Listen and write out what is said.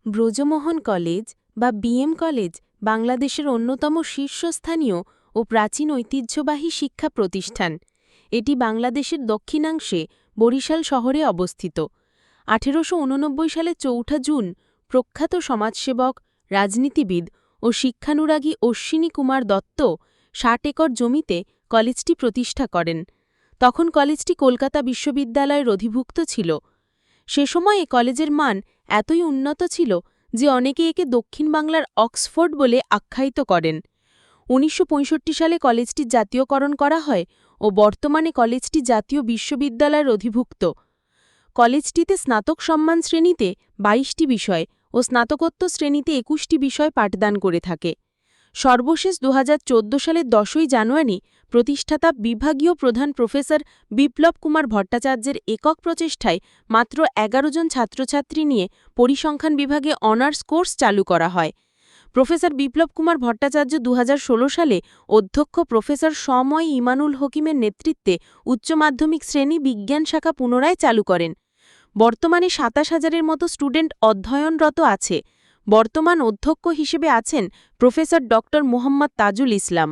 Brajamohan college বা BM college বাংলাদেশের অন্যতম শীর্ষস্থানীয় ও প্রাচীন ঐতিহ্যবাহী শিক্ষা প্রতিষ্ঠান। এটি বাংলাদেশের দক্ষিণাংশে বরিশাল শহরে অবস্থিত। ১৮৮৯ সালে ৪ জুন প্রখ্যাত সমাজসেবক, রাজনীতিবিদ ও শিক্ষানুরাগী অশ্বিনী কুমার দত্ত ৬০ একর জমিতে কলেজটি প্রতিষ্ঠা করেন। তখন কলেজটি কলকাতা বিশ্ববিদ্যালয়ের অধিভুক্ত ছিল। সে সময় এ কলেজের মান এতই উন্নত ছিল যে অনেকে একে দক্ষিণ বাংলার অক্সফোর্ড বলে আখ্যায়িত করেন। ১৯৬৫ সালে কলেজটির জাতীয়করণ করা হয় ও বর্তমানে কলেজটি জাতীয় বিশ্ববিদ্যালয়ের অধিভুক্ত। কলেজটিতে স্নাতক সম্মান শ্রেণীতে ২২টি বিষয় ও স্নাতকোত্তর শ্রেণীতে ২১টি বিষয় পাঠদান করে থাকে। সর্বশেষ ২০১৪ সালের ১০ই জানুয়ারি প্রতিষ্ঠাতা বিভাগীয় প্রধান প্রফেসর বিপ্লব কুমার ভট্টাচার্যের একক প্রচেষ্টায় মাত্র ১১ জন ছাত্রছাত্রী নিয়ে পরিসংখ্যান বিভাগে অনার্স কোর্স চালু করা হয়। প্রফেসর বিপ্লব কুমার ভট্টাচার্য ২০১৬ সালে অধ্যক্ষ প্রফেসর সময় ইমানুল হকিমের নেতৃত্বে উচ্চ মাধ্যমিক শ্রেণী বিজ্ঞান শাখা পুনরায় চালু করেন। বর্তমানে ২৭,০০০-এর মতো স্টুডেন্ট অধ্যয়নরত আছে। বর্তমান অধ্যক্ষ হিসেবে আছেন প্রফেসর ড. মোহাম্মদ তাজুল ইসলাম।